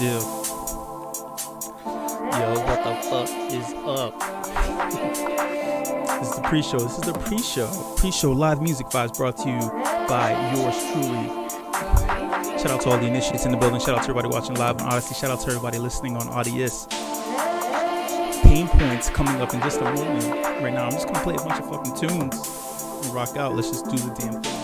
chill. Yo, what the fuck is up? This is the pre-show. This is the pre-show. Pre-show live music vibes brought to you by yours truly. Shout out to all the initiates in the building. Shout out to everybody watching live on Odyssey. Shout out to everybody listening on Audius. Pain points coming up in just a moment. Right now, I'm just gonna play a bunch of fucking tunes and rock out. Let's just do the damn thing.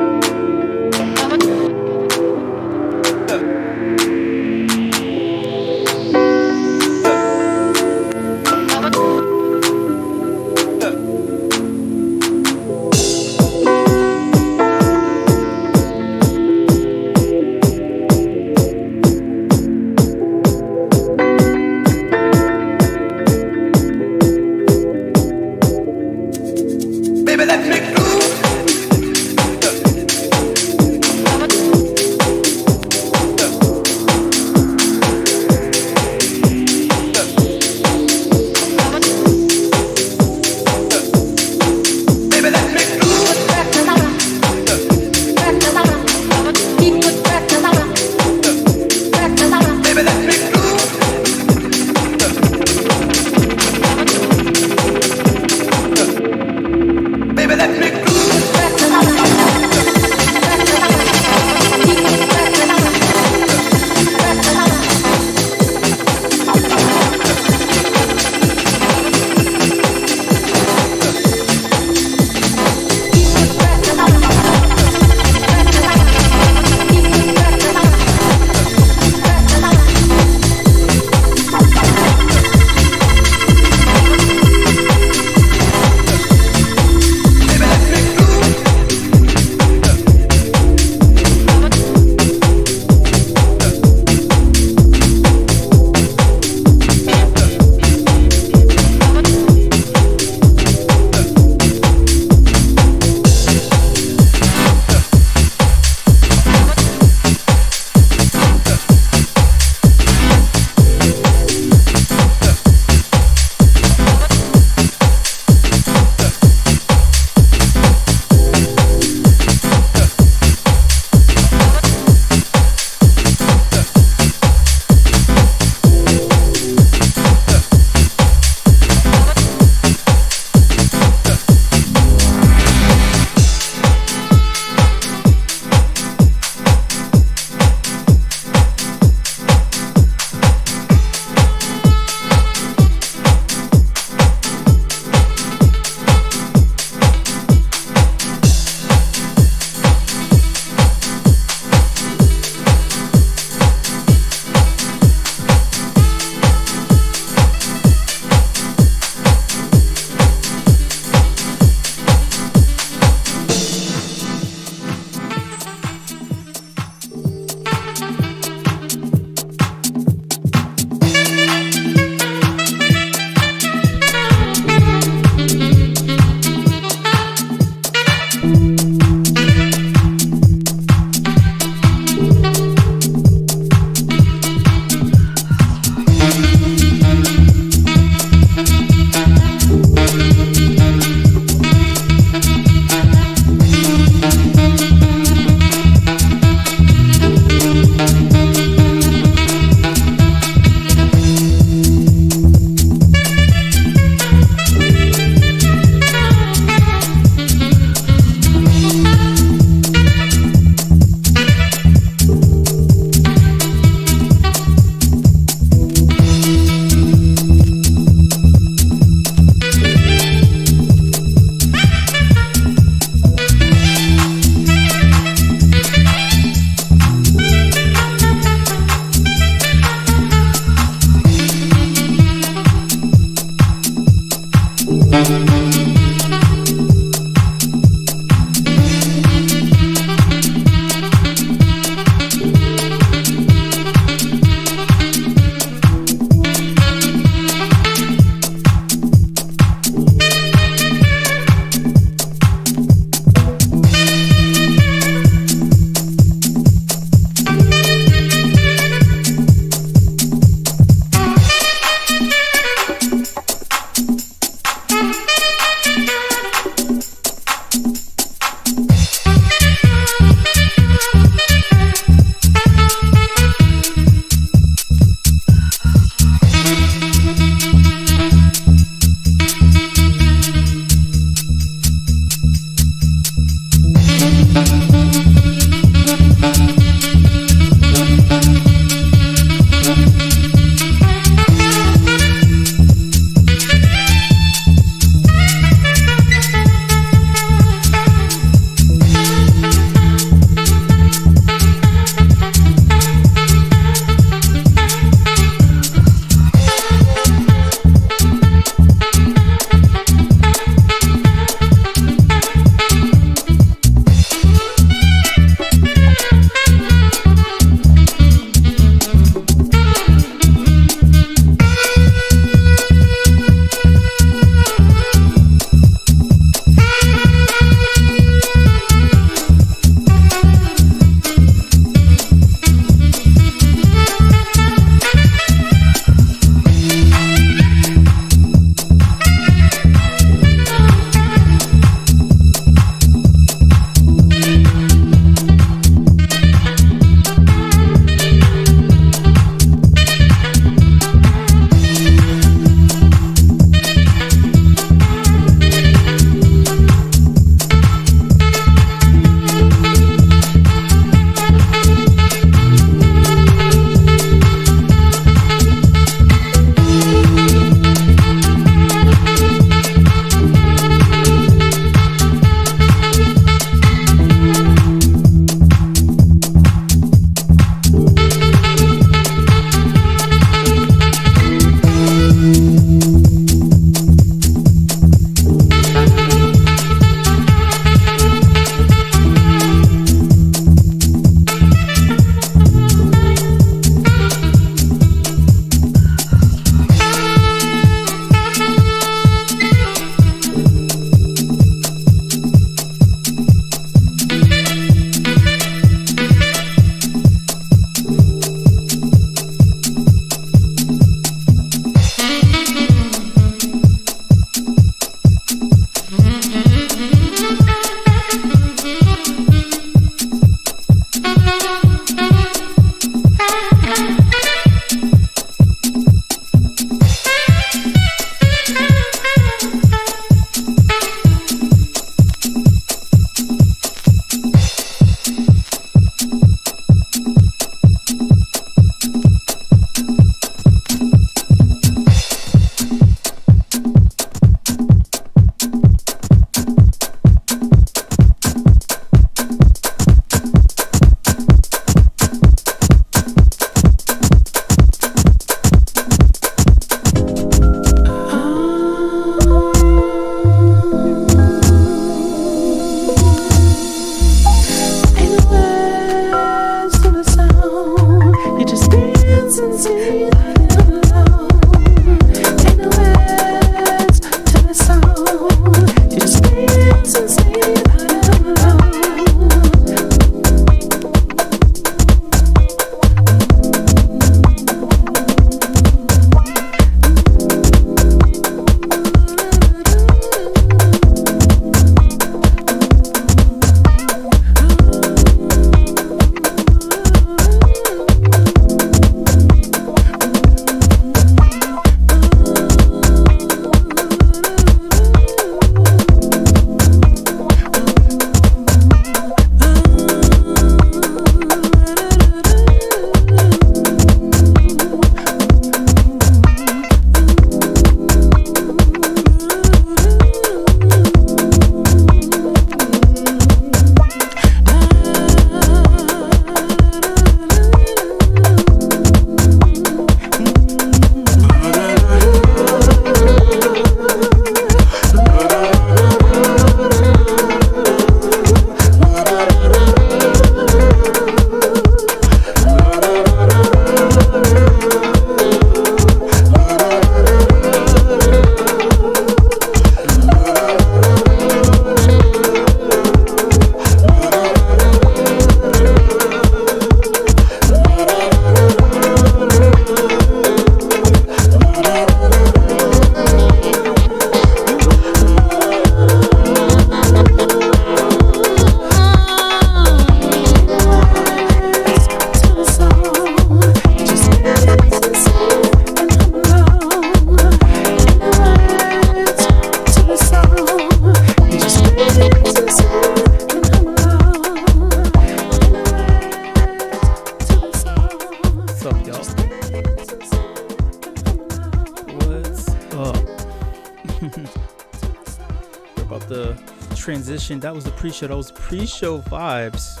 About the transition. That was the pre-show. That was pre-show vibes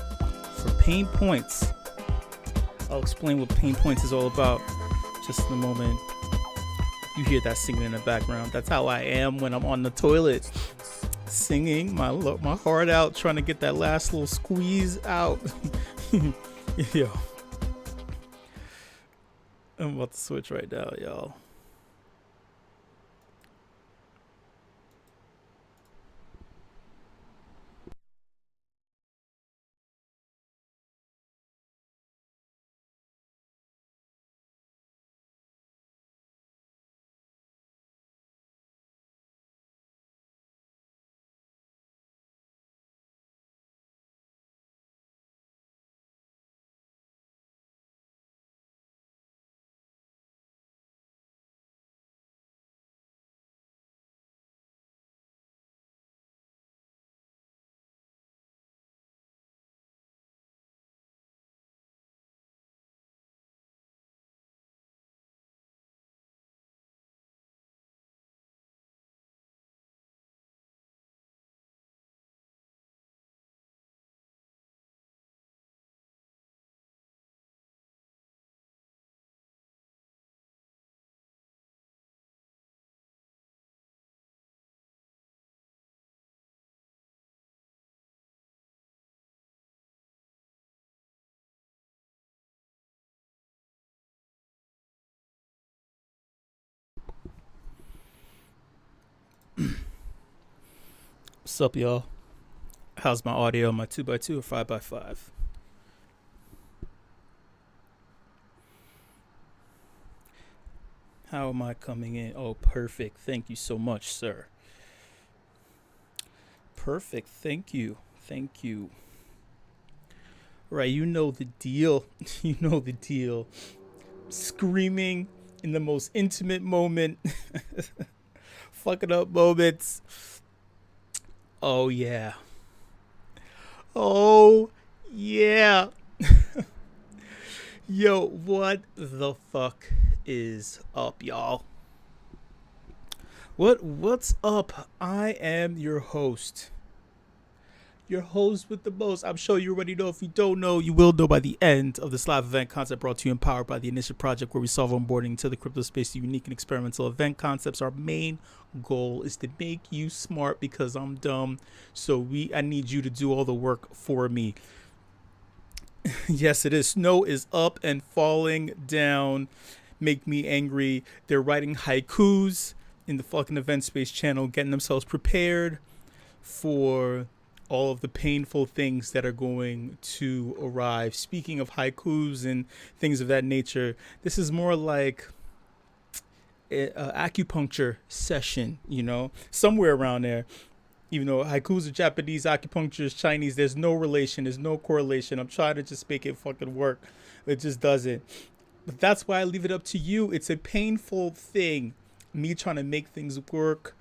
for Pain Points. I'll explain what Pain Points is all about just in a moment. You hear that singing in the background. That's how I am when I'm on the toilet, singing my heart out, trying to get that last little squeeze out. Yo, I'm about to switch right now, y'all. What's up, y'all? How's my audio? My 2x2 or 5x5? How am I coming in? Oh, perfect. Thank you so much, sir. Perfect. Thank you. Thank you. Right, you know the deal. You know the deal. Screaming in the most intimate moment. Fucking up moments. Oh, yeah. Oh, yeah. Yo, what the fuck is up, y'all? What's up? I am your host. Your host with the most. I'm sure you already know. If you don't know, you will know by the end of this live event concept brought to you and powered by the Initia project, where we solve onboarding to the crypto space through unique and experimental event concepts. Our main goal is to make you smart because I'm dumb. So I need you to do all the work for me. Yes, it is. Snow is up and falling down. Make me angry. They're writing haikus in the fucking event space channel, getting themselves prepared for all of the painful things that are going to arrive. Speaking of haikus and things of that nature, this is more like an acupuncture session, somewhere around there. Even though haikus are Japanese, acupuncture is Chinese, there's no relation, there's no correlation. I'm trying to just make it fucking work. It just doesn't. But that's why I leave it up to you. It's a painful thing, me trying to make things work,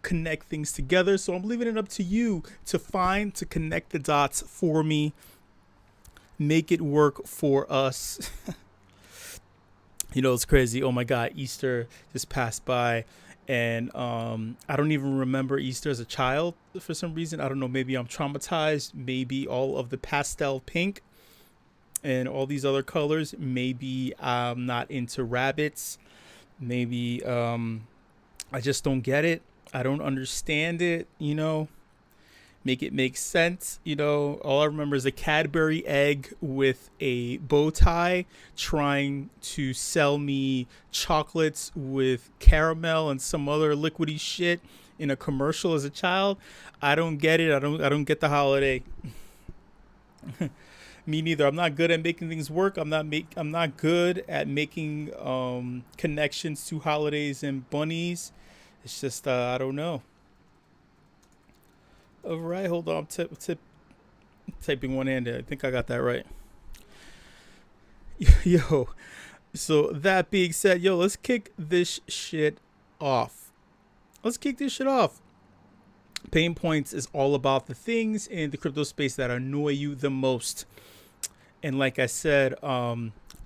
connect things together. So I'm leaving it up to you to connect the dots for me, make it work for us. It's crazy. Oh my God, Easter just passed by, and I don't even remember Easter as a child for some reason. I don't know, maybe I'm traumatized, maybe all of the pastel pink and all these other colors, maybe I'm not into rabbits, maybe I just don't get it. I don't understand it, make it make sense. All I remember is a Cadbury egg with a bow tie trying to sell me chocolates with caramel and some other liquidy shit in a commercial as a child. I don't get it. I don't get the holiday. Me neither. I'm not good at making things work. I'm not good at making connections to holidays and bunnies. It's just I don't know. All right, hold on. I'm typing one-handed. I think I got that right. Yo, so that being said, let's kick this shit off. Pain Points is all about the things in the crypto space that annoy you the most. And like I said,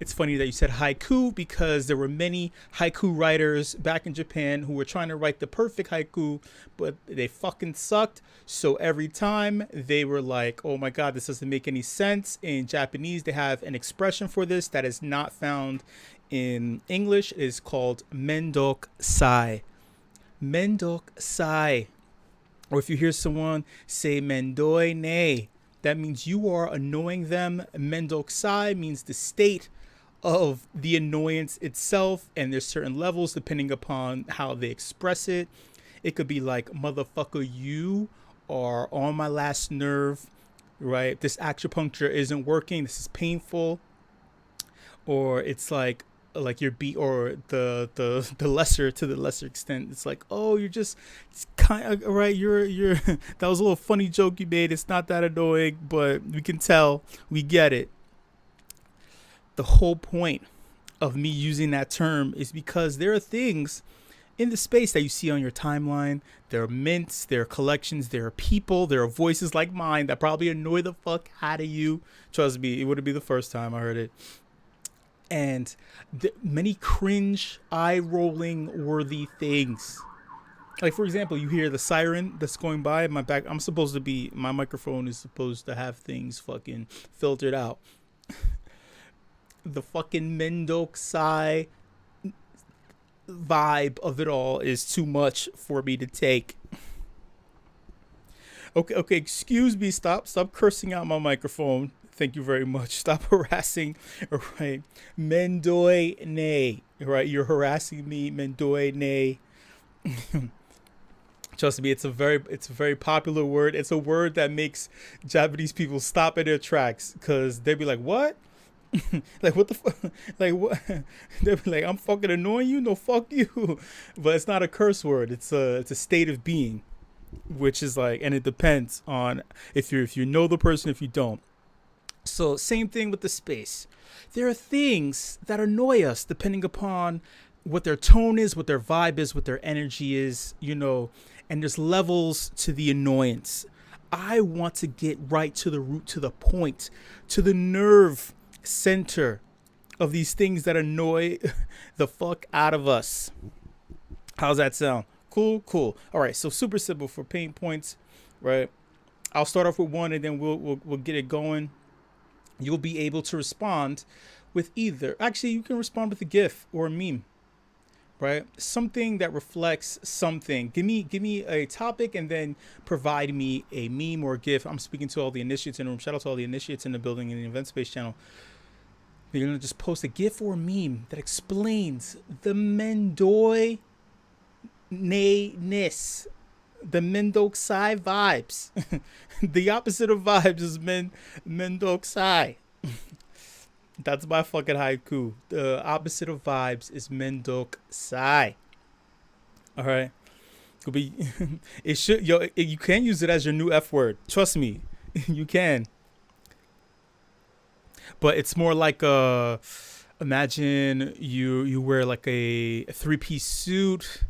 It's funny that you said haiku because there were many haiku writers back in Japan who were trying to write the perfect haiku, but they fucking sucked. So every time they were like, oh my God, this doesn't make any sense. In Japanese, they have an expression for this that is not found in English. It is called mendok sai. Mendok sai. Or if you hear someone say mendoi ne, that means you are annoying them. Mendok sai means the state of the annoyance itself, and there's certain levels depending upon how they express it. It could be like, motherfucker, you are on my last nerve, right? This acupuncture isn't working, this is painful. Or it's like you're beat, or the lesser, to the lesser extent, it's like, oh, you're just, it's kind of right, you're that was a little funny joke you made, it's not that annoying, but we can tell, we get it. The whole point of me using that term is because there are things in the space that you see on your timeline. There are mints, there are collections, there are people, there are voices like mine that probably annoy the fuck out of you. Trust me, it wouldn't be the first time I heard it. And many cringe, eye-rolling worthy things. Like, for example, you hear the siren that's going by in my back. My microphone is supposed to have things fucking filtered out. The fucking mendok sai vibe of it all is too much for me to take. Okay, excuse me, stop cursing out my microphone. Thank you very much. Stop harassing. All right, mendoi ne. Right, you're harassing me, mendoi ne. Trust me, it's a very popular word. It's a word that makes Japanese people stop in their tracks because they'd be like, what? Like, what the fuck? Like, what? They'd be like, I'm fucking annoying you? No, fuck you. But it's not a curse word. It's a state of being, which is like, and it depends on if you know the person, if you don't. So same thing with the space. There are things that annoy us depending upon what their tone is, what their vibe is, what their energy is, and there's levels to the annoyance. I want to get right to the root, to the point, to the nerve center of these things that annoy the fuck out of us. How's that sound? Cool. All right, so super simple for pain points, right? I'll start off with one and then we'll get it going. You'll be able to respond with either. Actually, you can respond with a GIF or a meme, right? Something that reflects something. Give me a topic and then provide me a meme or a GIF. I'm speaking to all the initiates in the room. Shout out to all the initiates in the building in the event space channel. You're going to just post a GIF or a meme that explains the mendoi ness, the mendok sai vibes. The opposite of vibes is mendok sai. That's my fucking haiku. The opposite of vibes is mendok sai. All right. Could be. It should. You can use it as your new F word. Trust me, you can. But it's more like imagine you wear like a 3-piece suit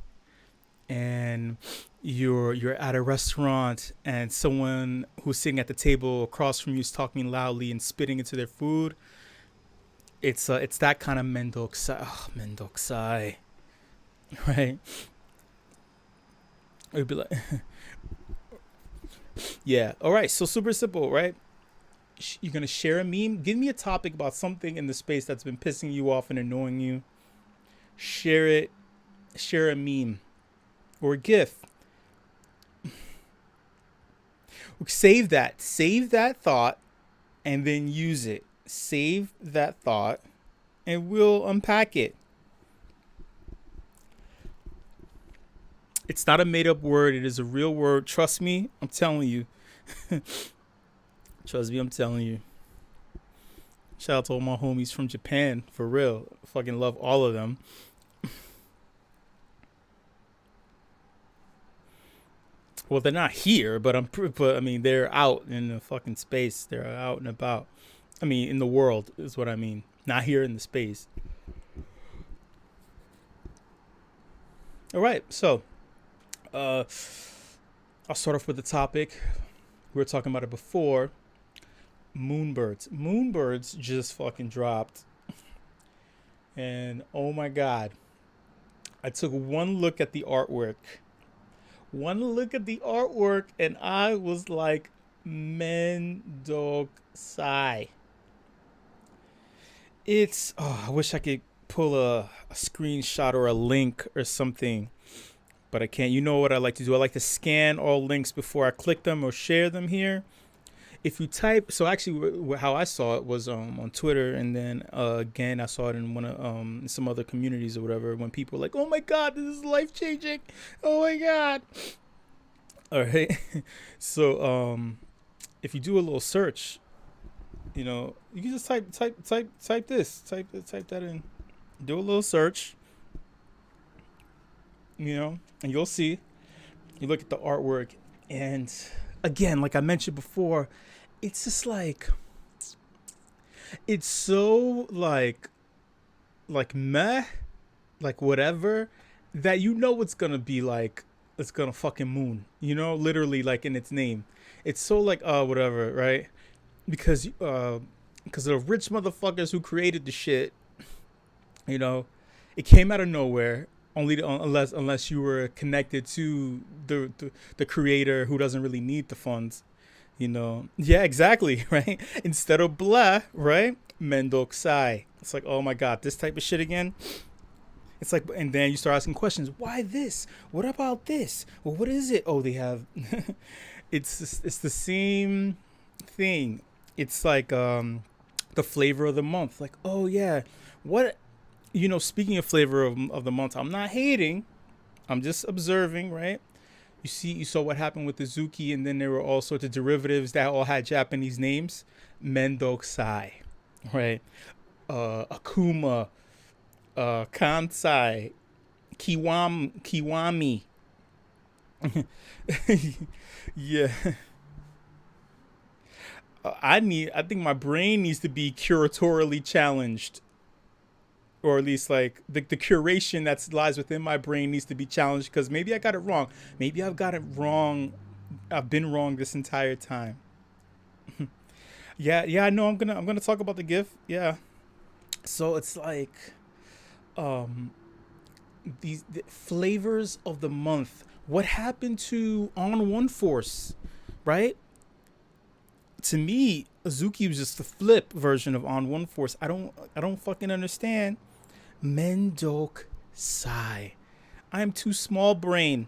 and you're at a restaurant and someone who's sitting at the table across from you is talking loudly and spitting into their food. It's that kind of mendok sai, right? It'd be like, yeah. All right. So super simple, right? You're going to share a meme. Give me a topic about something in the space that's been pissing you off and annoying you. Share it. Share a meme or a GIF. Save that thought and then use it. Save that thought and we'll unpack it. It's not a made up word. It is a real word. Trust me. I'm telling you. Trust me, I'm telling you. Shout out to all my homies from Japan, for real. I fucking love all of them. Well, they're not here, but I mean, they're out in the fucking space. They're out and about. I mean, in the world is what I mean. Not here in the space. All right, so I'll start off with the topic. We were talking about it before. Moonbirds just fucking dropped. And oh my God, I took one look at the artwork. One look at the artwork, and I was like, Mendok Sai. It's, oh, I wish I could pull a screenshot or a link or something, but I can't. You know what I like to do? I like to scan all links before I click them or share them here. If you type, so actually, how I saw it was on Twitter, and then again I saw it in one of some other communities or whatever. When people were like, "Oh my God, this is life changing! Oh my God!" All right, so if you do a little search, you can just type that in, do a little search, and you'll see. You look at the artwork, and again, like I mentioned before, it's just like, it's so like meh, like whatever, that it's gonna be like, it's gonna fucking moon, literally, like in its name. It's so like whatever, right? Because the rich motherfuckers who created the shit, it came out of nowhere. Only unless you were connected to the creator, who doesn't really need the funds. Yeah, exactly. Right, instead of blah, right, Mendok Sai. It's like, oh my God, this type of shit again. It's like, and then you start asking questions. Why this? What about this? Well, what is it? Oh, they have it's the same thing. It's like the flavor of the month. Like, oh yeah, what, speaking of flavor of the month, I'm not hating, I'm just observing, right? You saw what happened with the Zuki, and then there were all sorts of derivatives that all had Japanese names. Mendok Sai, right? Akuma, Kansai, Kiwami. Yeah. I think my brain needs to be curatorially challenged, or at least like the curation that lies within my brain needs to be challenged, because maybe I got it wrong. Maybe I've got it wrong. I've been wrong this entire time. Yeah. I know. I'm gonna talk about the GIF. Yeah. So it's like, um, the flavors of the month. What happened to On One Force, right? To me, Azuki was just the flip version of On One Force. I don't fucking understand. Mendok Sai. I'm too small brain.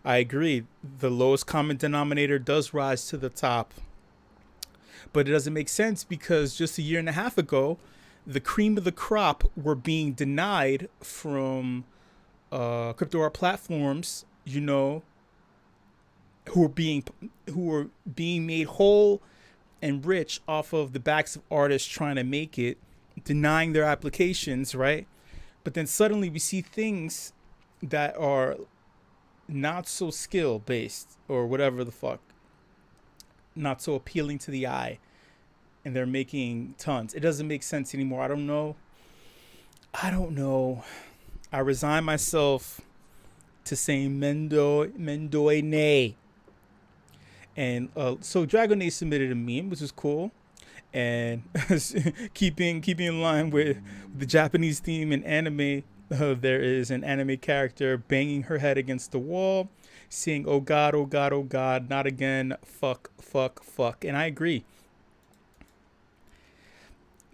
I agree. The lowest common denominator does rise to the top. But it doesn't make sense, because just a year and a half ago, the cream of the crop were being denied from crypto art platforms, who are being made whole and rich off of the backs of artists trying to make it, denying their applications, right? But then suddenly we see things that are not so skill based, or whatever the fuck, not so appealing to the eye, and they're making tons. It doesn't make sense anymore. I don't know. I resign myself to saying Mendoy nay. And so Dragon submitted a meme, which is cool, and keeping in line with the Japanese theme in anime. There is an anime character banging her head against the wall, saying, "Oh God, oh God, oh God, not again! Fuck, fuck, fuck." And I agree.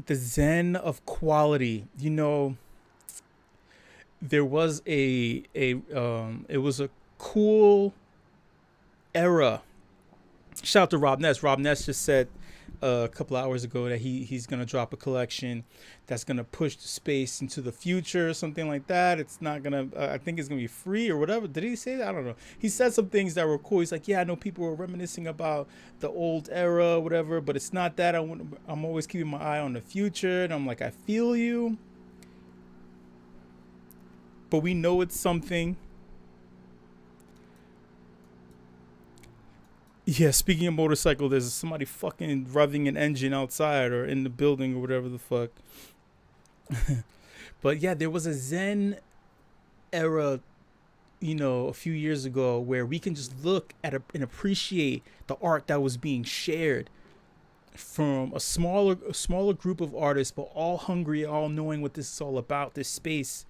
The zen of quality. There was it was a cool era. Shout out to Rob Ness. Rob Ness just said a couple hours ago that he's gonna drop a collection that's gonna push the space into the future, or something like that. It's not gonna. I think it's gonna be free or whatever. Did he say that? I don't know. He said some things that were cool. He's like, yeah, I know people were reminiscing about the old era, whatever, but it's not that. I'm always keeping my eye on the future, and I'm like, I feel you, but we know it's something. Yeah, speaking of motorcycle, there's somebody fucking revving an engine outside or in the building or whatever the fuck. But yeah, there was a Zen era, a few years ago, where we can just look at and appreciate the art that was being shared. from a smaller group of artists, but all hungry, all knowing what this is all about, this space.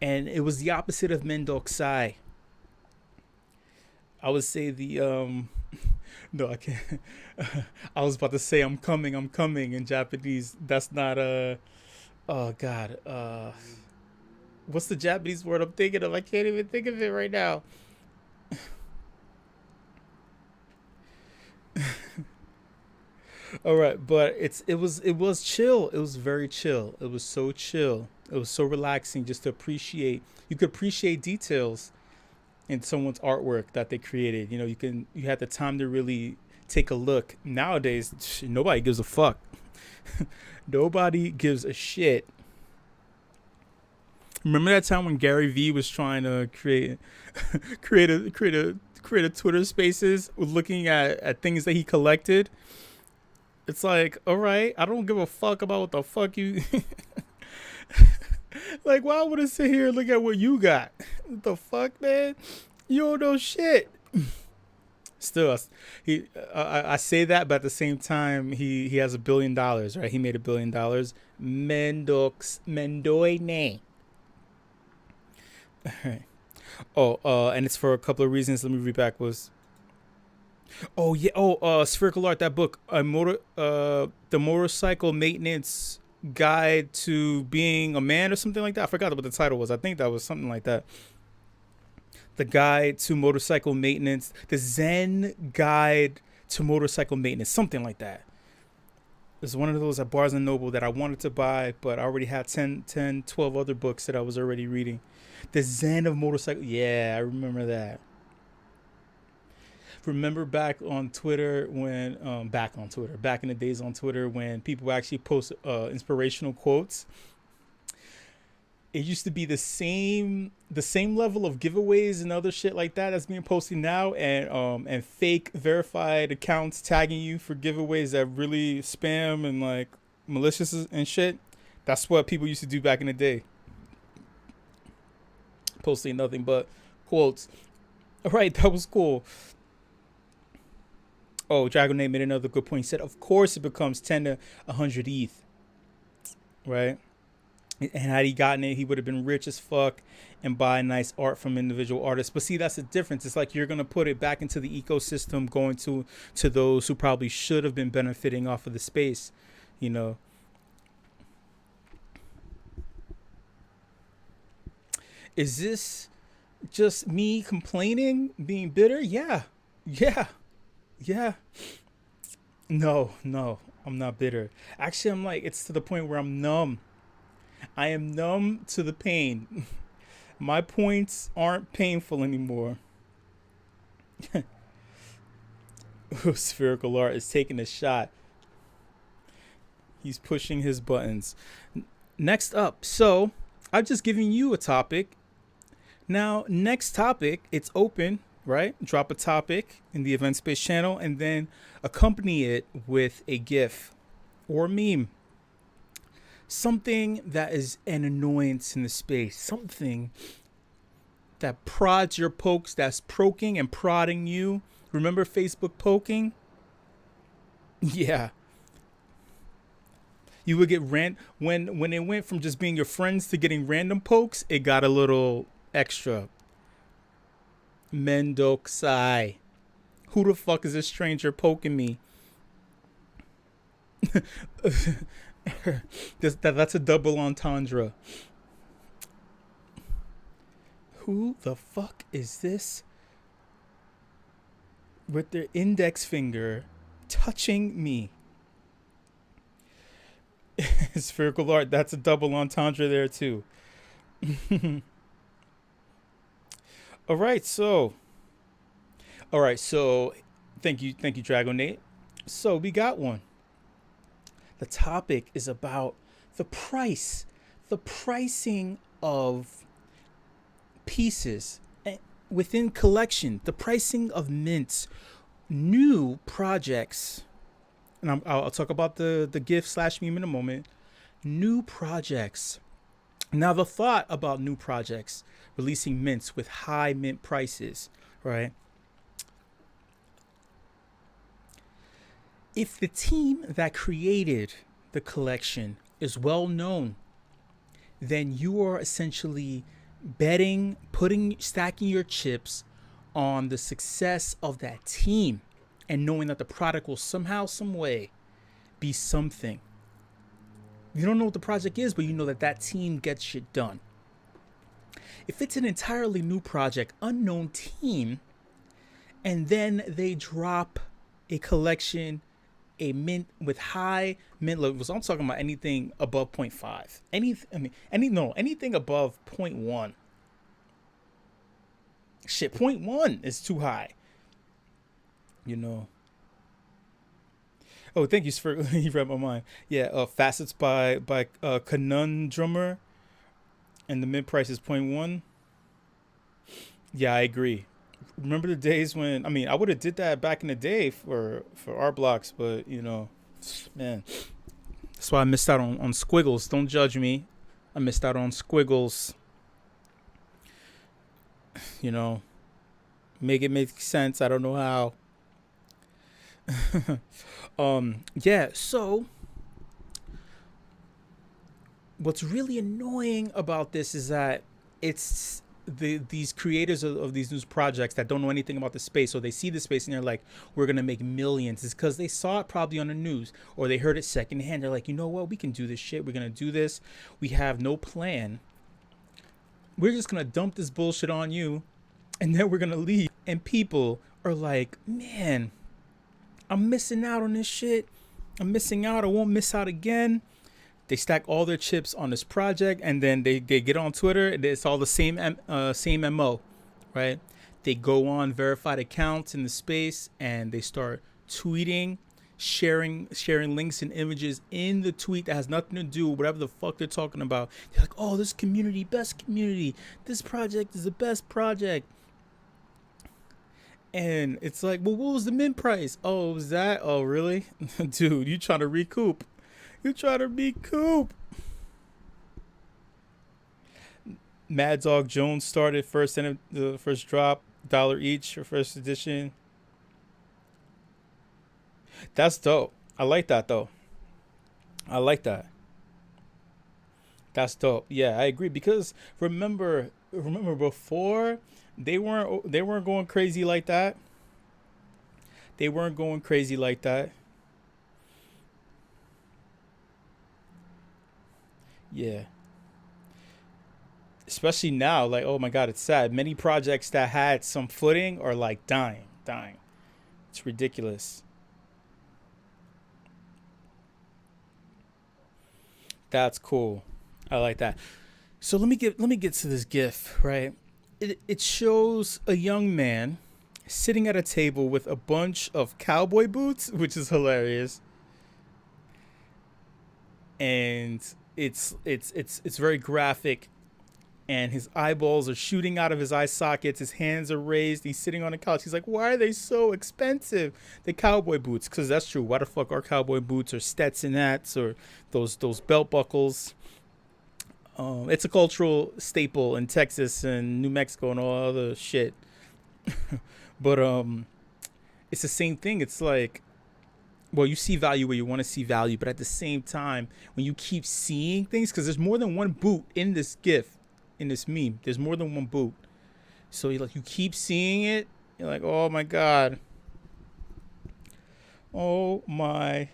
And it was the opposite of Mendoksai. I would say the no, I can't. I was about to say I'm coming in Japanese. That's not oh god. What's the Japanese word I'm thinking of? I can't even think of it right now. All right, but it was chill. It was very chill. It was so chill. It was so relaxing just to appreciate. You could appreciate details in someone's artwork that they created. You had the time to really take a look. Nowadays, nobody gives a fuck. Nobody gives a shit. Remember that time when Gary Vee was trying to create a Twitter Spaces with looking at things that he collected? It's like, all right, I don't give a fuck about what the fuck you. Like, why would I sit here and look at what you got? What the fuck, man? You don't know shit. Still, I say that, but at the same time, he has $1 billion, right? He made $1 billion. Mendoine. All right. Oh, and it's for a couple of reasons. Let me read back. Oh yeah. Oh, Spherical Art. That book. The Motorcycle Maintenance Guide to Being a Man, or something like that. I forgot what the title was. I think that was something like that. The Guide to Motorcycle Maintenance. The Zen Guide to Motorcycle Maintenance. Something like that. It's one of those at Barnes and Noble that I wanted to buy, but I already had 10, 12 other books that I was already reading. The Zen of Motorcycle. Yeah, I remember that. Remember back on Twitter when back in the days on Twitter when people actually post inspirational quotes. It used to be the same level of giveaways and other shit like that that's being posted now, and fake verified accounts tagging you for giveaways that really spam and like malicious and shit. That's what people used to do back in the day. Posting nothing but quotes. All right, that was cool. Oh, Dragon Nate made another good point. He said, of course it becomes 10 to 100 ETH, right? And had he gotten it, he would have been rich as fuck and buy nice art from individual artists. But see, that's the difference. It's like you're going to put it back into the ecosystem, going to those who probably should have been benefiting off of the space, Is this just me complaining, being bitter? Yeah. No, I'm not bitter. Actually, I'm like, it's to the point where I'm numb. I am numb to the pain. My points aren't painful anymore. Spherical Art is taking a shot. He's pushing his buttons. Next up. So, I've just given you a topic. Now, next topic, it's open, right? Drop a topic in the Event Space channel and then accompany it with a GIF or a meme. Something that is an annoyance in the space. Something that prods your pokes, that's poking and prodding you. Remember Facebook poking? Yeah. You would get when it went from just being your friends to getting random pokes, it got a little extra. Mendoksai. Who the fuck is this stranger poking me? That's a double entendre. Who the fuck is this with their index finger touching me? Spherical Art, that's a double entendre there too. All right, so thank you, Dragon Nate. So we got one. The topic is about the pricing of pieces within collection, the pricing of mints, new projects. And I'll talk about the GIF/meme in a moment. New projects. Now, the thought about new projects releasing mints with high mint prices, right? If the team that created the collection is well known, then you are essentially betting, stacking your chips on the success of that team and knowing that the product will somehow, some way be something. You don't know what the project is, but you know that that team gets shit done. If it's an entirely new project, unknown team, and then they drop a collection, a mint with high mint levels. I'm talking about anything above 0.5. Anything above 0.1. Shit, 0.1 is too high. You know. Oh, thank you for you read my mind. Yeah, Facets by Conundrummer, and the mid price is 0.1. Yeah, I agree. Remember the days when I would have did that back in the day for our blocks, but man, that's why I missed out on squiggles. Don't judge me. I missed out on squiggles. Make it make sense. I don't know how. Yeah, so what's really annoying about this is that it's these creators of these news projects that don't know anything about the space, so they see the space and they're like, we're gonna make millions. It's because they saw it probably on the news or they heard it secondhand. They're like, you know what, we can do this shit, we're gonna do this, we have no plan, we're just gonna dump this bullshit on you and then we're gonna leave. And people are like, man, I'm missing out on this shit. I'm missing out. I won't miss out again. They stack all their chips on this project, and then they get on Twitter, and it's all the same MO, right? They go on verified accounts in the space, and they start tweeting, sharing links and images in the tweet that has nothing to do with whatever the fuck they're talking about. They're like, oh, this community, best community. This project is the best project. And it's like, well, what was the mint price? Oh, was that? Oh, really? Dude, you trying to recoup. Mad Dog Jones started first in the first drop, $1 each for first edition. That's dope. I like that though. That's dope. Yeah, I agree, because remember before they weren't going crazy like that. Yeah. Especially now, like, oh my God, it's sad. Many projects that had some footing are like dying. It's ridiculous. That's cool. I like that. So let me get to this GIF, right? It shows a young man sitting at a table with a bunch of cowboy boots, which is hilarious. And it's very graphic, and his eyeballs are shooting out of his eye sockets. His hands are raised. He's sitting on a couch. He's like, why are they so expensive? The cowboy boots, because that's true. Why the fuck are cowboy boots or Stetson hats or those belt buckles? It's a cultural staple in Texas and New Mexico and all other shit. But it's the same thing. It's like, well, you see value where you want to see value, but at the same time, when you keep seeing things, because there's more than one boot in this GIF, in this meme, there's more than one boot. So you keep seeing it, you're like, oh my God. Oh my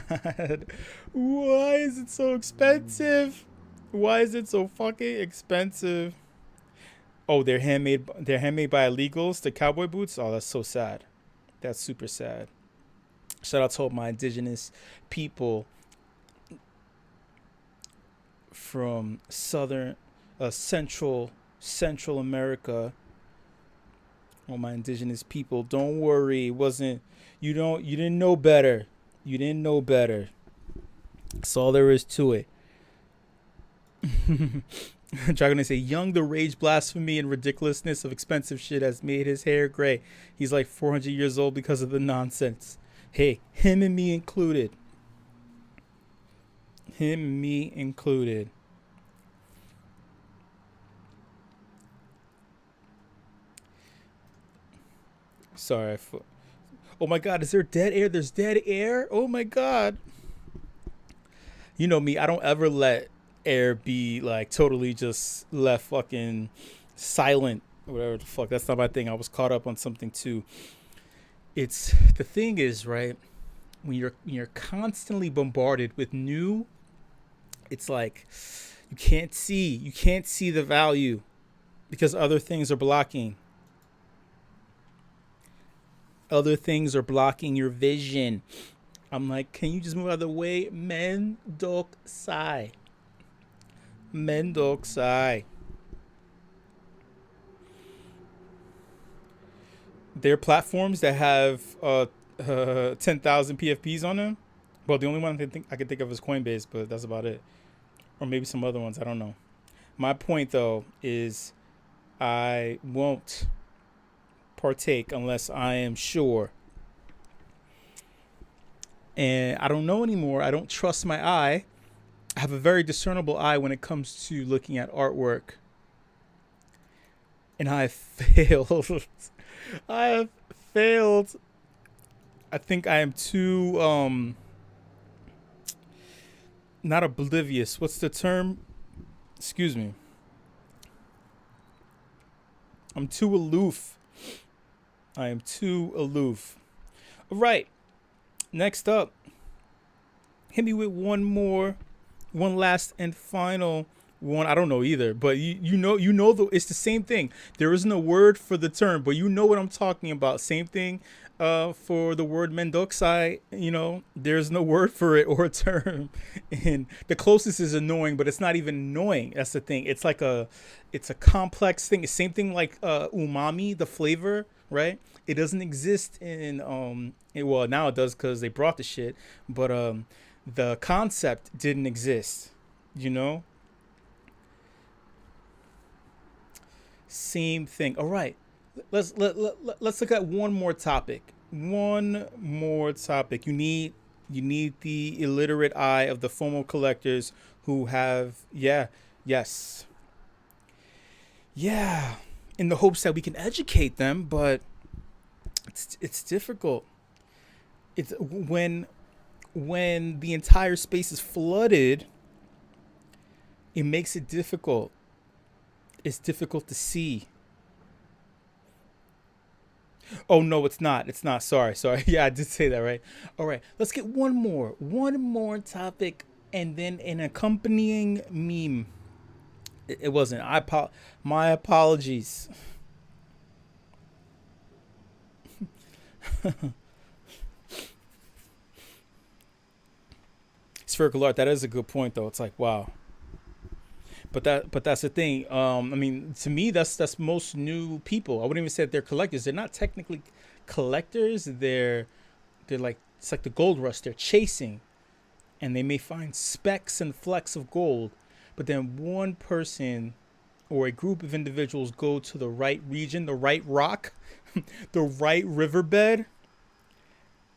God. Why is it so expensive? Why is it so fucking expensive? Oh, they're handmade by illegals, the cowboy boots. Oh, that's so sad. That's super sad. Shout out to all my indigenous people from Central America. All my indigenous people. Don't worry, you didn't know better. That's all there is to it. Dragon say, young, the rage, blasphemy, and ridiculousness of expensive shit has made his hair gray. He's like 400 years old because of the nonsense. Hey, him and me included. Sorry. Oh my God, is there dead air? There's dead air? Oh my God. You know me, I don't ever let air be like totally just left fucking silent, whatever the fuck. That's not my thing. I was caught up on something too. It's the thing is, right? When you're constantly bombarded with new, it's like you can't see the value because other things are blocking. Other things are blocking your vision. I'm like, can you just move out of the way? Mendoksai. Mendoksai. There are platforms that have 10,000 PFPs on them. Well, the only one I can think of is Coinbase, but that's about it. Or maybe some other ones. I don't know. My point, though, is I won't partake unless I am sure. And I don't know anymore. I don't trust my eye. I have a very discernible eye when it comes to looking at artwork. And I have failed. I have failed. I think I am too not oblivious. What's the term? Excuse me. I'm too aloof. I am too aloof. All right. Next up. Hit me with one last and final one. I don't know either, but you know it's the same thing. There isn't a word for the term, but you know what I'm talking about. Same thing for the word mendoksai. There's no word for it or a term. And the closest is annoying, but it's not even annoying. That's the thing. It's a complex thing. It's same thing like umami, the flavor, right? It doesn't exist in well, now it does because they brought the shit, but the concept didn't exist, Same thing. All right, let's look at one more topic. You need the illiterate eye of the FOMO collectors who have yes, in the hopes that we can educate them, but it's difficult. It's when the entire space is flooded, it makes it difficult. It's difficult to see. Oh no, it's not. It's not. Sorry. Yeah, I did say that, right? All right. Let's get one more topic, and then an accompanying meme. It wasn't. My apologies. Spherical art. That is a good point, though. It's like, wow. But that's the thing. I mean, to me, that's most new people. I wouldn't even say that they're collectors. They're not technically collectors. They're like, it's like the gold rush. They're chasing, and they may find specks and flecks of gold. But then one person or a group of individuals go to the right region, the right rock, the right riverbed,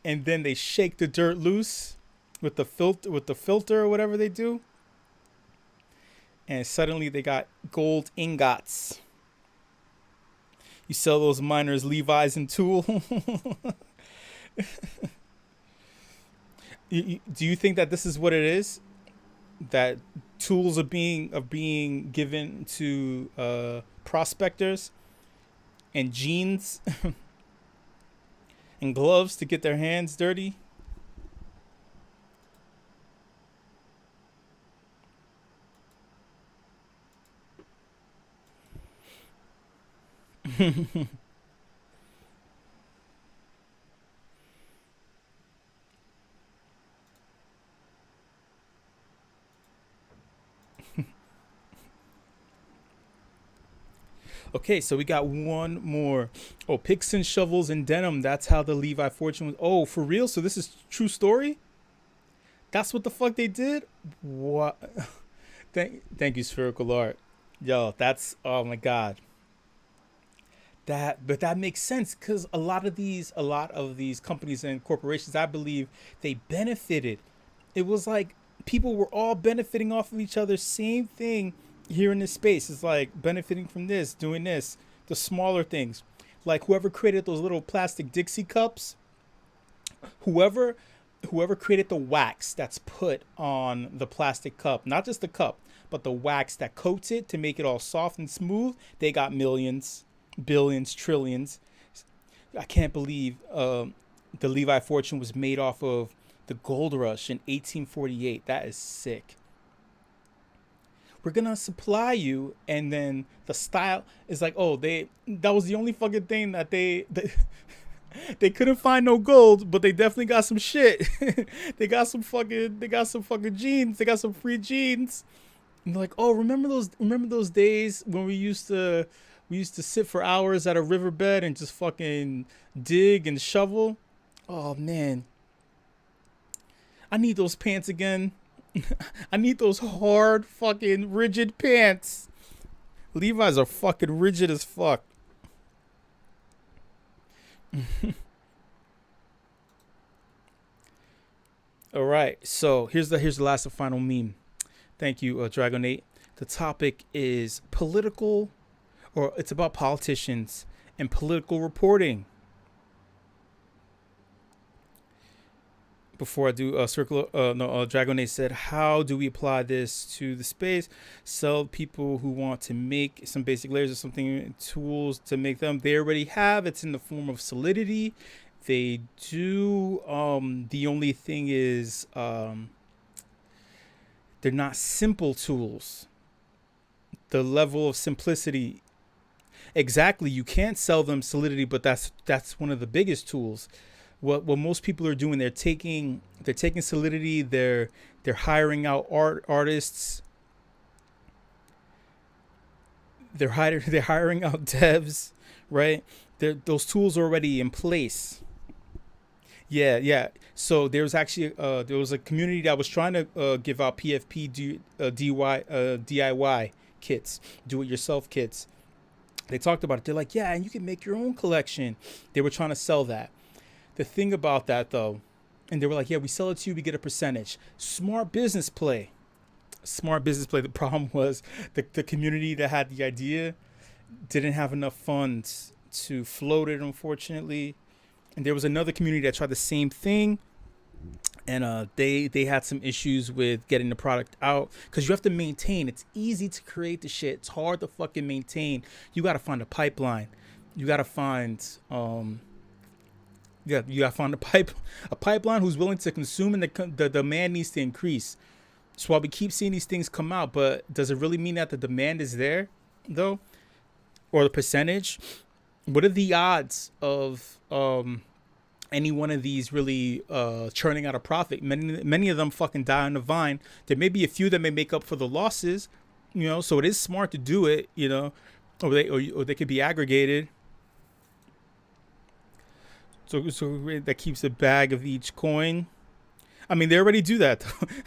and then they shake the dirt loose with the filter or whatever they do. And suddenly they got gold ingots. You sell those miners Levi's and Tool. Do you think that this is what it is? That tools are being given to prospectors, and jeans and gloves to get their hands dirty? Okay, so we got one more. Oh, picks and shovels and denim. That's how the Levi fortune was. Oh, for real? So this is true story? That's what the fuck they did? What? Thank you, Spherical Art. Yo, that's, oh my God. But that makes sense because a lot of these companies and corporations, I believe, they benefited. It was like people were all benefiting off of each other. Same thing here in this space. It's like benefiting from this, doing this, the smaller things. Like whoever created those little plastic Dixie cups, whoever whoever created the wax that's put on the plastic cup, not just the cup, but the wax that coats it to make it all soft and smooth, they got millions, billions, trillions. I can't believe the Levi fortune was made off of the gold rush in 1848. That is sick. We're gonna supply you, and then the style is like, oh, that was the only fucking thing that they couldn't find no gold, but they definitely got some shit. They got some fucking jeans. They got some free jeans. And they're like, oh, remember those days when we used to sit for hours at a riverbed and just fucking dig and shovel? Oh man, I need those pants again. I need those hard fucking rigid pants. Levi's are fucking rigid as fuck. All right, so here's the last and final meme. Thank you, Dragonate. The topic is political, or it's about politicians and political reporting. Before I do Dragonate said, how do we apply this to the space? Sell people who want to make some basic layers or something, tools to make them. They already have. It's in the form of Solidity. They do. The only thing is they're not simple tools. The level of simplicity. Exactly. You can't sell them Solidity, but that's one of the biggest tools. What most people are doing, they're taking Solidity, they're hiring out artists, they're hiring out devs, right? Those tools are already in place. Yeah. So there was actually there was a community that was trying to give out PFP DIY kits, do-it-yourself kits. They talked about it. They're like, yeah, and you can make your own collection. They were trying to sell that. The thing about that, though, and they were like, yeah, we sell it to you, we get a percentage. Smart business play. The problem was the community that had the idea didn't have enough funds to float it, unfortunately. And there was another community that tried the same thing. And they had some issues with getting the product out because you have to maintain. It's easy to create the shit. It's hard to fucking maintain. You got to find a pipeline. You got to find... you gotta find a pipeline who's willing to consume, and the demand needs to increase. So while we keep seeing these things come out, but does it really mean that the demand is there, though, or the percentage? What are the odds of any one of these really churning out a profit? Many of them fucking die on the vine. There may be a few that may make up for the losses, So it is smart to do it, or they could be aggregated. So that keeps a bag of each coin. I mean, they already do that.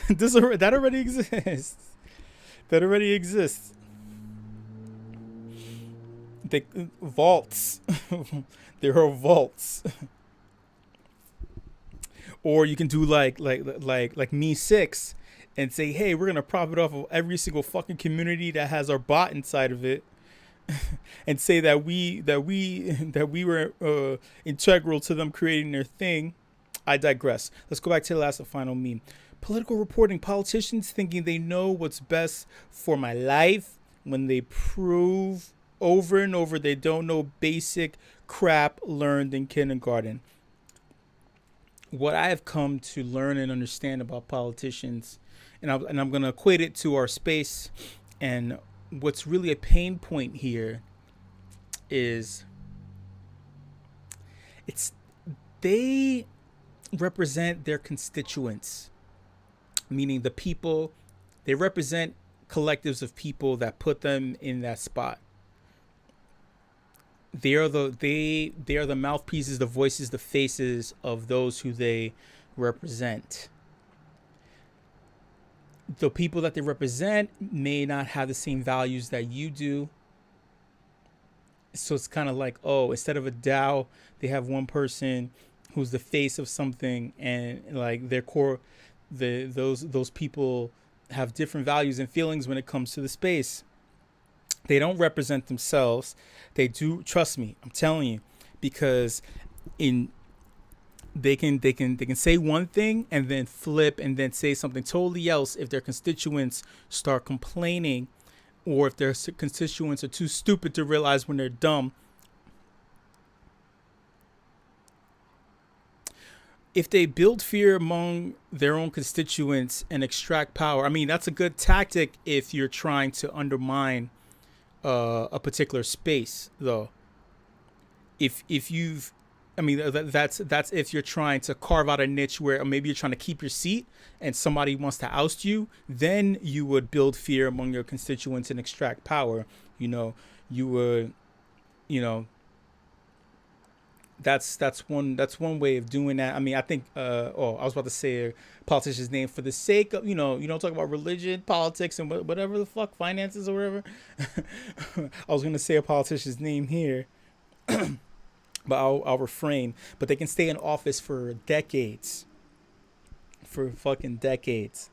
That already exists. That already exists. Vaults. There are vaults. Or you can do like Me 6 and say, hey, we're gonna profit off of every single fucking community that has our bot inside of it. And say that we were integral to them creating their thing. I digress. Let's go back to the last and final meme. Political reporting. Politicians thinking they know what's best for my life when they prove over and over they don't know basic crap learned in kindergarten. What I have come to learn and understand about politicians, and I'm going to equate it to our space, and what's really a pain point here is they represent their constituents, meaning the people. They represent collectives of people that put them in that spot. They are the mouthpieces, the voices, the faces of those who they represent. The people that they represent may not have the same values that you do. So it's kind of like, oh, instead of a DAO, they have one person who's the face of something, and like their core, those people have different values and feelings when it comes to the space. They don't represent themselves. They do, trust me, I'm telling you, because They can say one thing and then flip and then say something totally else if their constituents start complaining, or if their constituents are too stupid to realize when they're dumb. If they build fear among their own constituents and extract power, I mean, that's a good tactic if you're trying to undermine a particular space, though. If you've, I mean, that's if you're trying to carve out a niche where maybe you're trying to keep your seat and somebody wants to oust you, then you would build fear among your constituents and extract power. You would, you know, that's one way of doing that. I mean, I think I was about to say a politician's name for the sake of, talk about religion, politics, and whatever the fuck, finances or whatever. I was gonna say a politician's name here, but I'll refrain. But they can stay in office for decades, for fucking decades.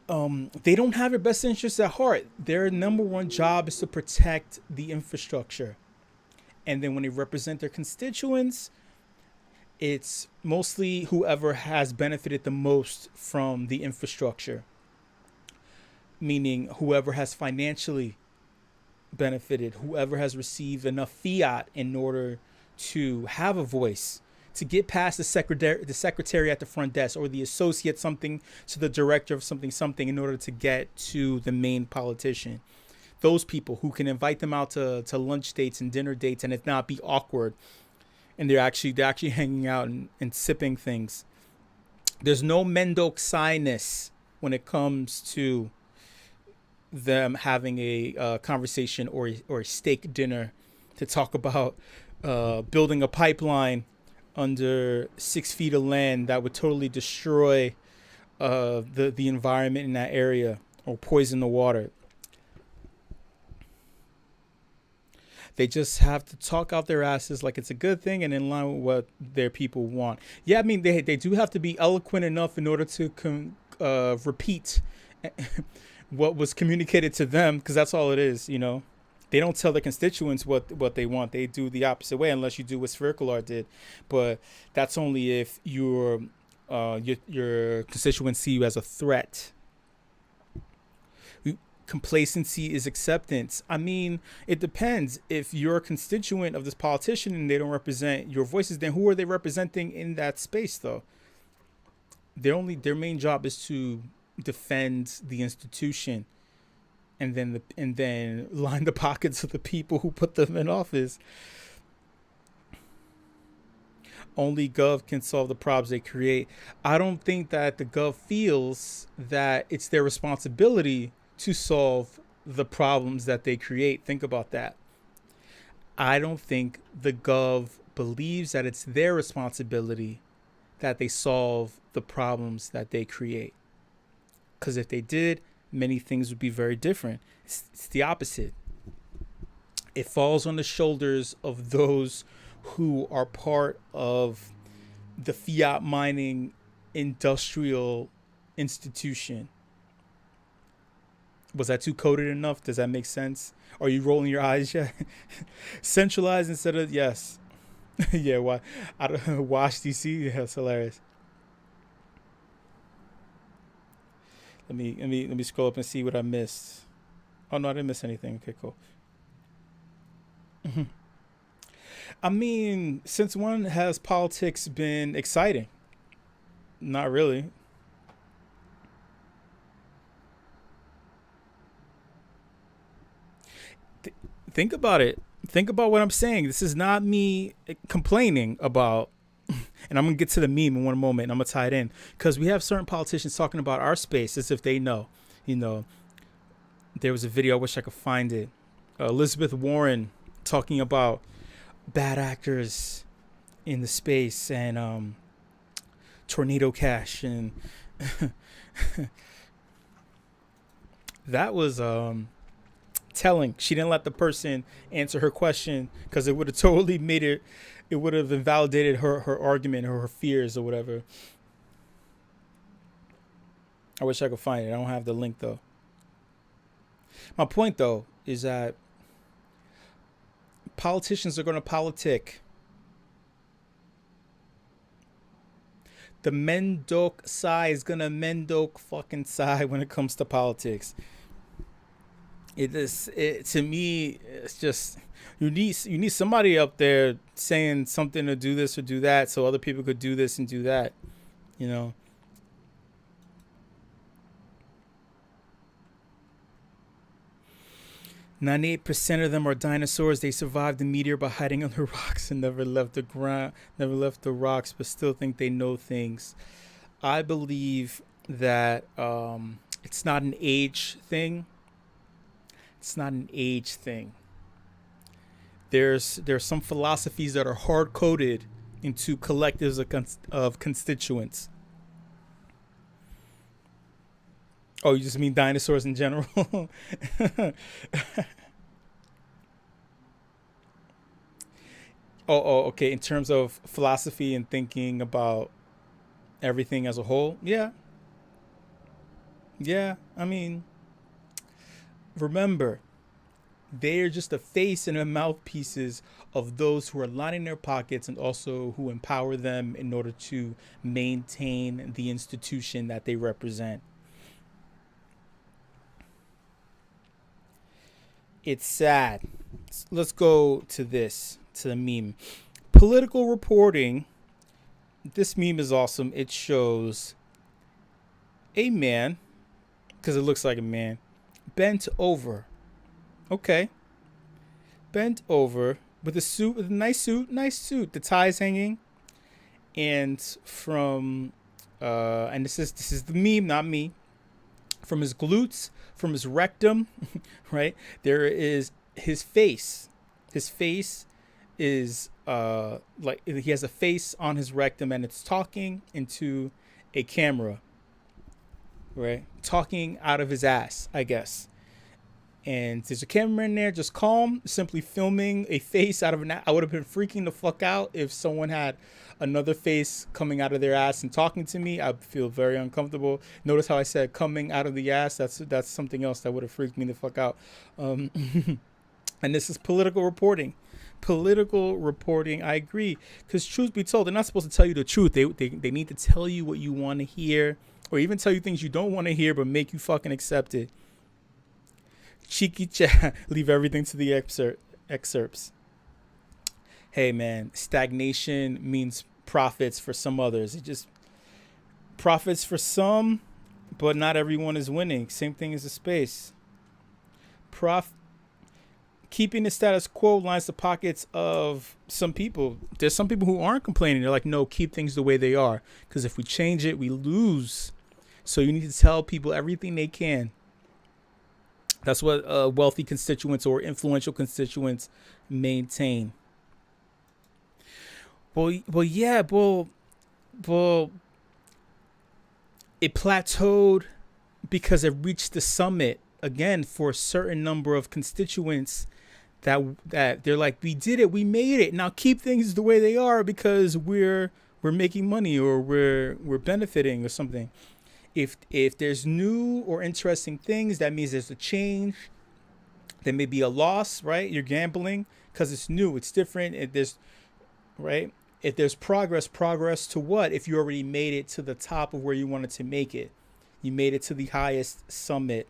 They don't have your best interests at heart. Their number one job is to protect the infrastructure. And then when they represent their constituents, it's mostly whoever has benefited the most from the infrastructure, meaning whoever has financially benefited, whoever has received enough fiat in order to have a voice, to get past the secretary at the front desk, or the associate something to the director of something in order to get to the main politician. Those people who can invite them out to lunch dates and dinner dates and it not be awkward, and they're actually hanging out and sipping things. There's no mendoxiness when it comes to them having a conversation or a steak dinner to talk about building a pipeline under 6 feet of land that would totally destroy the environment in that area or poison the water. They just have to talk out their asses like it's a good thing and in line with what their people want. Yeah, I mean, they do have to be eloquent enough in order to repeat what was communicated to them, because that's all it is, They don't tell their constituents what they want. They do the opposite way, unless you do what Spherical Art did. But that's only if your constituents see you as a threat. Complacency is acceptance. I mean, it depends. If you're a constituent of this politician and they don't represent your voices, then who are they representing in that space, though? Their main job is to defend the institution, and then line the pockets of the people who put them in office. Only Gov can solve the problems they create. I don't think that the Gov feels that it's their responsibility to solve the problems that they create. Think about that. I don't think the Gov believes that it's their responsibility that they solve the problems that they create. Because if they did, many things would be very different. It's the opposite. It falls on the shoulders of those who are part of the fiat mining industrial institution. Was that too coded enough? Does that make sense? Are you rolling your eyes yet? Centralized instead of yes. Yeah, why? I don't Wash DC. Yeah, it's hilarious. Let me scroll up and see what I missed. Oh no, I didn't miss anything. Okay, cool. I mean, since when has politics been exciting? Not really. Think about it. Think about what I'm saying. This is not me complaining about, and I'm going to get to the meme in one moment, and I'm going to tie it in, because we have certain politicians talking about our space as if they know. There was a video, I wish I could find it. Elizabeth Warren talking about bad actors in the space and Tornado Cash. And that was telling. She didn't let the person answer her question because it would have totally made it would have invalidated her argument or her fears or whatever. I wish I could find it. I don't have the link though. My point though is that politicians are going to politic. The Mendok Sai is gonna Mendok fucking Sai when it comes to politics. To me, it's just you need somebody up there saying something to do this or do that, so other people could do this and do that. You know. 98% of them are dinosaurs. They survived the meteor by hiding under rocks and never left the ground, never left the rocks, but still think they know things. I believe that it's not an age thing. It's not an age thing. There's some philosophies that are hard coded into collectives of constituents. Oh, you just mean dinosaurs in general? Okay. In terms of philosophy and thinking about everything as a whole, yeah. I mean, remember, they're just the face and the mouthpieces of those who are lining their pockets and also who empower them in order to maintain the institution that they represent. It's sad. Let's go to the meme. Political reporting. This meme is awesome. It shows a man, because it looks like a man, bent over. Okay. Bent over with a nice suit. The tie's hanging. And and this is the meme, not me. From his glutes, from his rectum, right? There is his face. His face is like he has a face on his rectum and it's talking into a camera, right? Talking out of his ass, I guess. And there's a camera in there, just calm, simply filming a face out of an ass. I would have been freaking the fuck out if someone had another face coming out of their ass and talking to me. I'd feel very uncomfortable. Notice how I said coming out of the ass. That's something else that would have freaked me the fuck out. And this is political reporting. Political reporting, I agree. Because truth be told, they're not supposed to tell you the truth. They need to tell you what you want to hear, or even tell you things you don't want to hear but make you fucking accept it. Cheeky chat. Leave everything to the excerpts. Hey man, stagnation means profits for some others. It just profits for some, but not everyone is winning. Same thing as the space. Keeping the status quo lines the pockets of some people. There's some people who aren't complaining. They're like, no, keep things the way they are. Because if we change it, we lose. So you need to tell people everything they can. That's what wealthy constituents or influential constituents maintain. Well, it plateaued because it reached the summit again for a certain number of constituents that they're like, we did it, we made it. Now keep things the way they are because we're making money or we're benefiting or something. If there's new or interesting things, that means there's a change. There may be a loss, right? You're gambling because it's new, it's different. If there's progress to what? If you already made it to the top of where you wanted to make it, you made it to the highest summit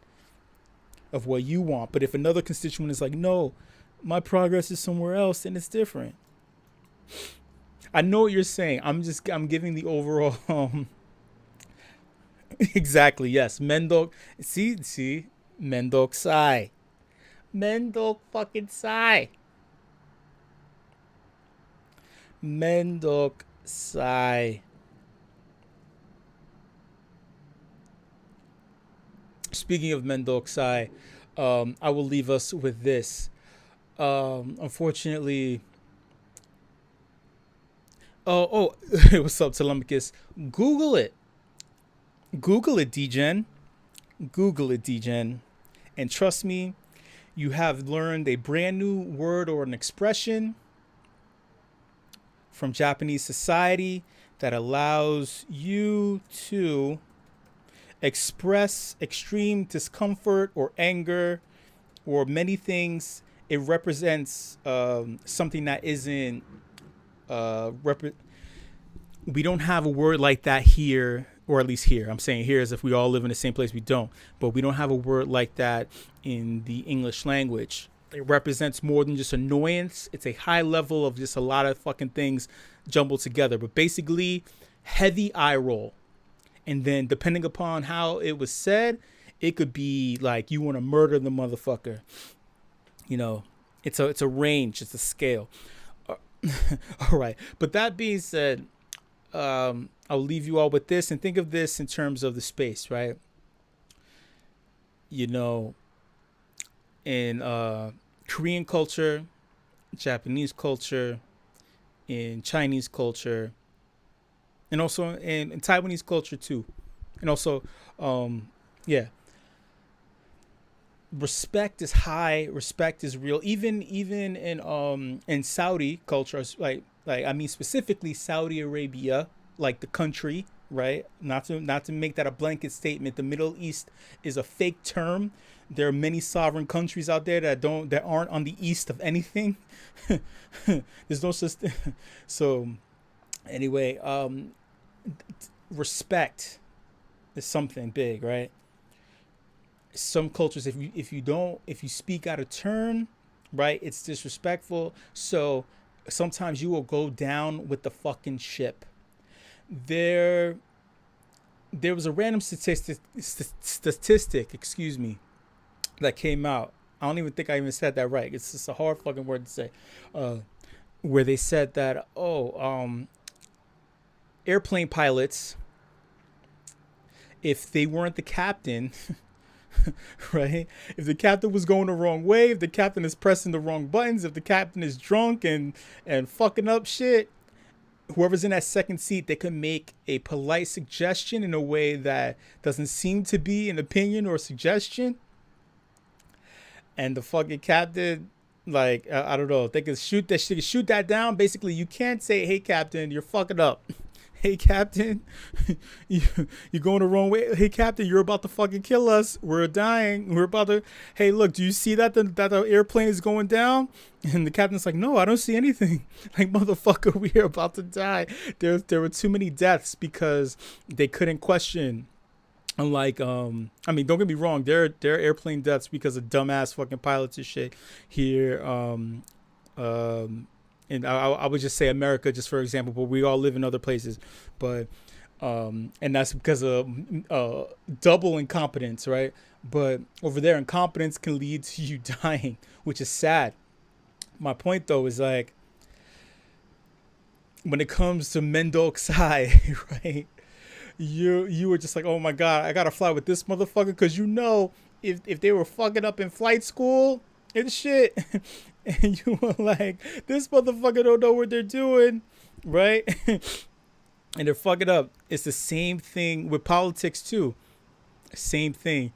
of what you want. But if another constituent is like, no, my progress is somewhere else, then it's different. I know what you're saying. I'm giving the overall. Exactly. Yes. Mendok. See. Mendok Sai. Mendok fucking Sai. Mendok Sai. Speaking of Mendok Sai, I will leave us with this. Unfortunately. What's up, Telemachus? Google it, DJing. Google it, DJing. And trust me, you have learned a brand new word or an expression from Japanese society that allows you to express extreme discomfort or anger or many things. It represents something that isn't we don't have a word like that here, or at least here. I'm saying here as if we all live in the same place. We don't, but we don't have a word like that in the English language. It represents more than just annoyance. It's a high level of just a lot of fucking things jumbled together. But basically, heavy eye roll. And then depending upon how it was said, it could be like you want to murder the motherfucker. You know, it's a range, it's a scale. All right. But that being said, I'll leave you all with this, and think of this in terms of the space, right? You know, in Korean culture, Japanese culture, in Chinese culture, and also in Taiwanese culture too, and also, respect is high, respect is real. Even in Saudi culture, like I mean specifically Saudi Arabia, like the country, right? Not to make that a blanket statement. The Middle East is a fake term. There are many sovereign countries out there that aren't on the east of anything. There's no such thing. So anyway, respect is something big, right? Some cultures, if you speak out of turn, right, it's disrespectful. So sometimes you will go down with the fucking ship. There was a random statistic, excuse me, that came out. I don't even think I even said that right. It's just a hard fucking word to say. Where they said that, airplane pilots, if they weren't the captain, right? If the captain was going the wrong way, if the captain is pressing the wrong buttons, if the captain is drunk and fucking up shit, whoever's in that second seat, they could make a polite suggestion in a way that doesn't seem to be an opinion or suggestion. And the fucking captain, like, I don't know, they could shoot that down. Basically, you can't say, "Hey, captain, you're fucking up." "Hey, captain, you're going the wrong way. Hey, captain, you're about to fucking kill us. We're dying. We're about to. Hey, look, do you see that the airplane is going down?" And the captain's like, "No, I don't see anything." Like, motherfucker, we are about to die. There were too many deaths because they couldn't question. Unlike, I mean, don't get me wrong, there are airplane deaths because of dumbass fucking pilots and shit here. And I would just say America, just for example, but we all live in other places. But and that's because of double incompetence, right? But over there, incompetence can lead to you dying, which is sad. My point, though, is like, when it comes to Mendoksai, right? You were just like, "Oh my God, I gotta fly with this motherfucker," because you know if they were fucking up in flight school and shit, and you were like, "This motherfucker don't know what they're doing," right? And they're fucking up. It's the same thing with politics too. Same thing.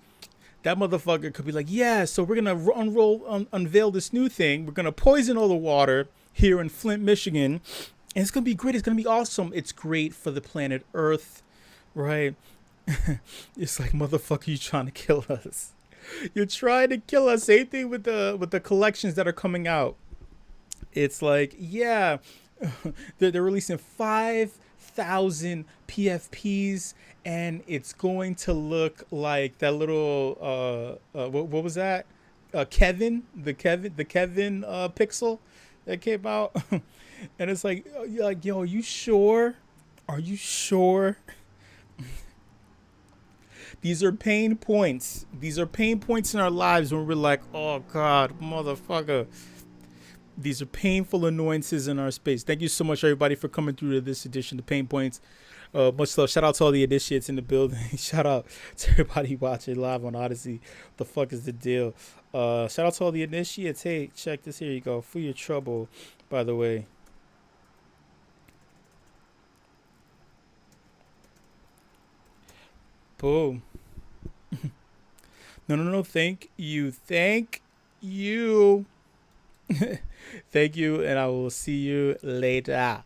That motherfucker could be like, "Yeah, so we're gonna unveil this new thing. We're gonna poison all the water here in Flint, Michigan, and it's gonna be great. It's gonna be awesome. It's great for the planet Earth." Right? It's like, motherfucker, you trying to kill us. You're trying to kill us. Same thing with the collections that are coming out. It's like, yeah, they're releasing 5,000 PFPs, and it's going to look like that little what was that? Kevin pixel that came out. And it's like, yo, are you sure? Are you sure? These are pain points. These are pain points in our lives when we're like, "Oh God, motherfucker." These are painful annoyances in our space. Thank you so much, everybody, for coming through to this edition of Pain Points. Much love. Shout out to all the initiates in the building. Shout out to everybody watching live on Odyssey. What the fuck is the deal? Shout out to all the initiates. Hey, check this. Here you go. For your trouble, by the way. Boom. No. Thank you. Thank you. Thank you. And I will see you later.